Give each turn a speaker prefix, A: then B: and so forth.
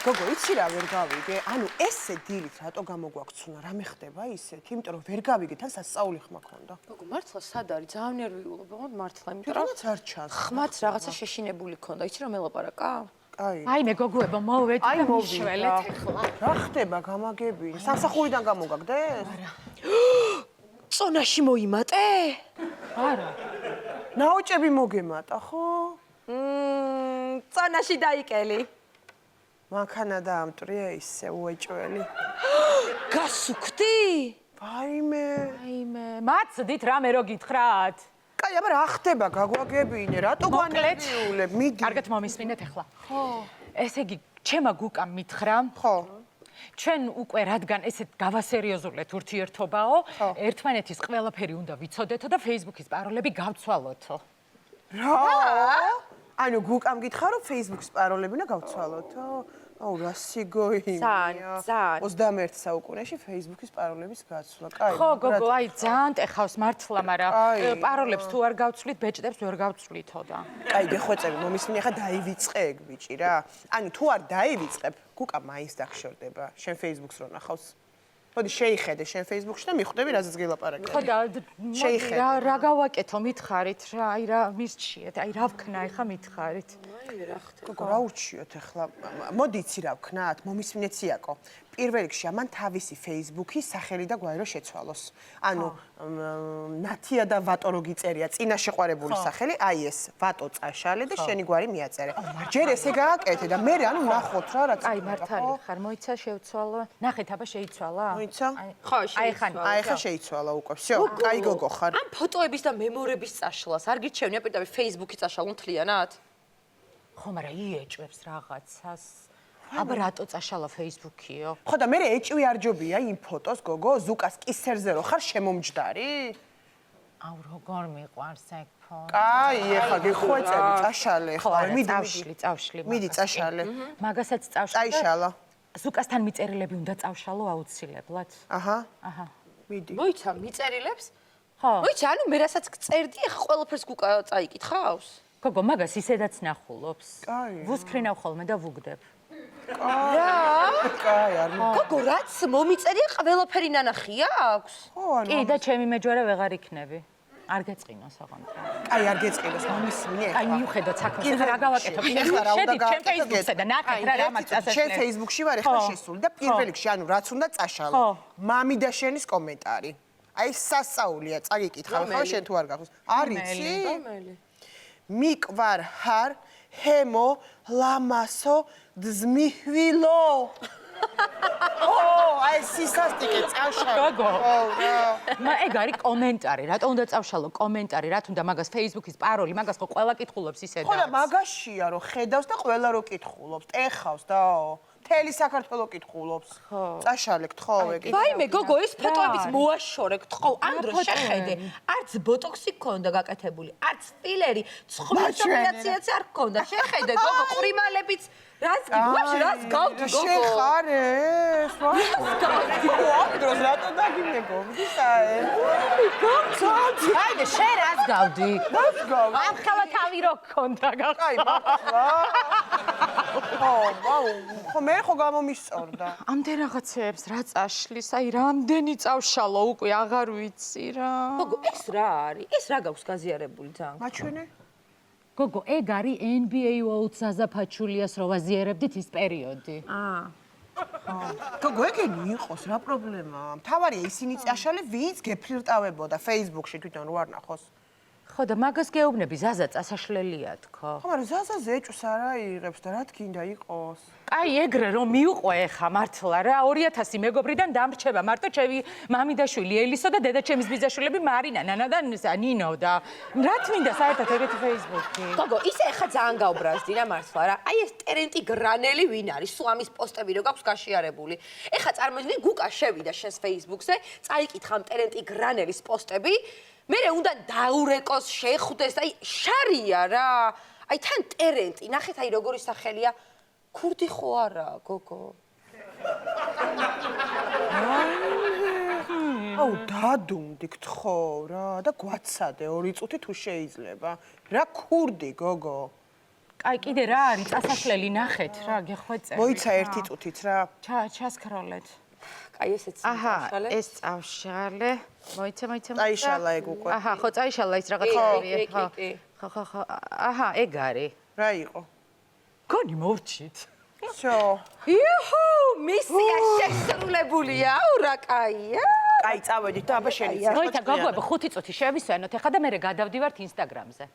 A: გოგო, იცი რა ვერ გავიგე? ანუ ესე დილით რატო გამოგვაქცუნა? რამე ხდება ისეთ? იმიტომ რომ ვერ გავიგე, თან სასწაული ხმა ქონდა.
B: გოგო, მართლა სად არის? ძალიან ნერვიულობა, მართლა, იმიტომ
A: რომ არ ჩანს.
B: ხმაც რაღაცა შეშინებული ქონდა, იცი რომ ელაპარაკა?
A: აი.
C: აიმე გოგოებო, მოვედი და მიშველეთ ეხლა.
A: რა ხდება, გამაგებინე? სამსახურიდან გამოგაგდეს?
C: არა.
B: წონაში მოიმატე?
C: არა.
A: ნაოჭები მოგემატა, ხო?
B: წონაში დაიკელი.
A: მანქანა დაამტრია ისე უეჭველი.
B: გასუქდი?
A: ვაიმე.
C: მაცდით რამე რო გითხრათ?
A: კაი, აბა რა ხდება, გაგვაგებინე, რატო განერვიულებ? მიდი.
C: კარგად მომისმინეთ ეხლა. ხო. ესე იგი, ჩემა გუკამ მითხრა.
A: ხო.
C: ჩვენ უკვე რადგან ესეთ გავასერიოზულეთ ურთიერთობაო, ერთმანეთის ყველაფერი უნდა ვიცოდეთო და Facebook-ის პაროლები გავცვალოთო.
A: რა? ანუ გუკამ გითხრა რომ Facebook-ის პაროლები უნდა გავცვალოთო? აუ რა სიგოიმია.
B: ძალიან.
A: 21 საუკუნეში Facebook-ის პაროლების გაცვლა. კაი.
C: ხო, გოგო, აი ძალიან ეხავს მართლა, მაგრამ პაროლებს თუ არ გავცვლით, ბეჭდებს ვერ გავცვლითო და.
A: კაი, გეხვეწები, მომისმინე ხა დაივიწყე ეგ ბიჭი რა. ანუ თუ არ დაივიწყებ, გუკა მაინც დახშორდება. შენ Facebook-ს რო ნახავს. მოდი შეიხედე შენ Facebook-ში და მიხვდები რაზეც გელაპარაკე.
C: ხო და რა გავაკეთო მითხარით რა, აი რა მისჩიეთ, აი რა ვქნა ეხა მითხარით.
B: აი რა ხდება?
A: გოგო, რა უჩიოთ ახლა? მოდი იცი რა ვქნათ, მომისმინეთ სიაკო. პირველ რიგში ამან თავისი Facebook-ის სახელი და გვარი რო შეცვალოს. ანუ ნათია და ვატო რო გიწერია წინა შეყვარებული სახელი, აი ეს ვატო წაშალე და შენი გვარი მიაწერე. ჯერ ესე გააკეთე და მე ანუ ნახოთ რა რაც.
C: აი მართალი ხარ, მოიცა შევცვალო. ნახეთ, აბა შეიცვალა?
A: მოიცა?
B: ხო,
A: აი ხა შეიცვალა უკვე. всё, კაი გოგო ხარ.
B: ამ ფოტოების და მემორების წაშლას არ გირჩევნია პირდაპირ Facebook-ის წაშალო მთლიანად?
C: ხო, მაგრამ იეჭვებს რაღაცას. აბა რატო წაშალა Facebook-იო?
A: ხო და მე ეჭვი არ ჯობია იმ ფოტოს გოგო, ზუკას კისერზე რო ხარ შემომჯდარი?
C: აუ როგორ მიყვარს ეგ ფოტო?
A: კაი, ეხა გიხვეწები, წაშალე
C: ხო,
A: ხარ.
C: მიდი, წავშლი.
A: მიდი, წაშალე.
C: მაგასაც წავშლი.
A: წაიშალა.
C: ზუკასთან მიწერილები უნდა წავშალო აუცილებლად.
A: აჰა.
C: აჰა.
A: მიდი.
B: მოიცა მიწერილებს?
C: ხო.
B: მოიცა, ანუ მე რასაც გწერდი, ახლა ყველაფერს გუკა წაიკითხავს?
C: გოგო, მაგას ისედაც ნახულობს.
A: კაი.
C: ვუსქრინავ ხოლმე და ვუგდებ.
A: კაი, არ მო.
B: გოგო, რაც მომიწერია, ყველაფერი ნანახია აქვს?
A: ხო, ანუ.
C: კი და ჩემი მეჯვარე ვეღარ იქნები. არ გეწყინოს აღარ.
A: კაი, არ გეწყინოს, მომისმინე
C: აი
A: ეხლა.
C: მიუხედოთ საქმეს, ეხლა რა გავაკეთო?
A: ეხლა რა უნდა
C: შენ
A: გააკეთო?
C: Facebook-ზე და ნახეთ რა რამაც ასეც.
A: შენ Facebook-ში ვარ ეხლა შესული და პირველ რიგში, ანუ რაც უნდა წაშალო. მამი და შენის კომენტარი. აი სასწაულია, წაგიკითხავ ხა შენ თუ არ გახსოვს. არიცი?
B: რომელი?
A: მიკვარ ჰარ ჰემო ლამასო ძმიჰვილო. ო, აი სისასტიკე წავშალე.
C: გოგო.
A: ო, რა.
C: ეგ არის კომენტარი, რატო უნდა წავშალო კომენტარი, რა თუნდა მაგას Facebook-ის პაროლი, მაგას ხო ყველა კითხულობს ისედაც.
A: ხო და მაგაშია რომ ხედავს და ყველა რო კითხულობს, ტეხავს დაო. მთელი საქართველო კითხულობს. წაშალეკთ ხო ეგ.
B: ვაიმე, გოგო, ეს ფოტოების მოაშორე, გთხოვ, ამ დროს შეხედე. არც ბოტოქსი გქონდა გაკეთებული, არც ფილერი, ცხვრის ოპერაციაც არ გქონდა. შეხედე, გოგო, ყრიმალებიც რას გიგوش, რას გავდი, გოგო?
A: შეხარ ეს? ამ დროს რატო დაგიმეგო? ვისაე?
C: აიდე შენ რას გავდი?
A: რას გავდი?
C: ამ ხელა თავი რო გქონდა გახსოვს.
A: აი, მართლა. ხო, ვაუ, ხო მე ხო გამომისწორდა.
C: ამდენ რაღაცეებს რა წაშლის, აი რამდენი წავშალო უკვე აღარ ვიცი რა.
B: გოგო, ეს რა არის? ეს რა გაქვს გაზიარებული ძალიან?
A: მაჩვენე?
C: გოგო, ეგ არის NBA World საზაფაჩულიას რო ვაზიარებდით ის პერიოდი.
A: გოგო, ეგენი იყოს, რა პრობლემაა? მთავარია ისინი წაშალე, ვინც გეფლირტავებოდა Facebook-ში თვითონ რო არ ნახოს.
C: ხო და მაგას გეუბნები, ზაზა წასაშლელია თქო.
A: ხო, მაგრამ ზაზაზე ეჭვს არ აიღებს და რა თქინდა იყოს?
C: აი ეგრე რომ მიუყვე ეხა მართლა რა 2000 მეგობრიდან დამრჩება მარტო ჩემი მამიდაშვილი ელისო და დედაჩემის ბიძაშვილები მარინა, ნანა და ნინო და რა თმინდა საერთოდ ეგეთი Facebook-ი.
B: გოგო, ისე ეხა ძალიან გაუბრაზდი რა მართლა რა. აი ეს ტერენტი გრანელი ვინ არის? სულ ამის პოსტები რო გაქვს გაშიარებული. ეხა წარმოიდგინე გუკა შევიდა შენს Facebook-ზე, წაიკითხა ამ ტერენტი გრანელის პოსტები. მერე უნდა დაურეკოს, შეხვდეს, აი შარია რა. აი თან ტერენტი, ნახეთ აი როგორი სახელია. ქურდი ხო არა, გოგო?
A: აუ დადუნდი გთხოვ რა და გვაცადე 2 წუთი თუ შეიძლება. რა ქურდი, გოგო?
C: კაი, კიდე რა არის? წასასვლელი ნახეთ რა, გეხვეწე.
A: მოიცა ერთი წუთით რა.
C: ჩასქროლეთ.
B: კაი, ესეც
C: აჰა,
B: წავშალე.
C: ეს წავშალე. მოიცა.
A: წაიშალა ეგ უკვე.
C: აჰა, ხო წაიშალა ის რაღაც
B: კი.
C: ხო. აჰა, ეგ არის.
A: რა იყო?
C: გონი მოვჭით.
A: всё.
B: იუჰუ, მისია შესრულებულია, ურა კაია.
A: კაი, წავედით და აბა შენიც.
C: მოიცა, გაგვება 5 წუთი შევისვენოთ, ეხლა და მე გადავდივართ ინსტაგრამზე.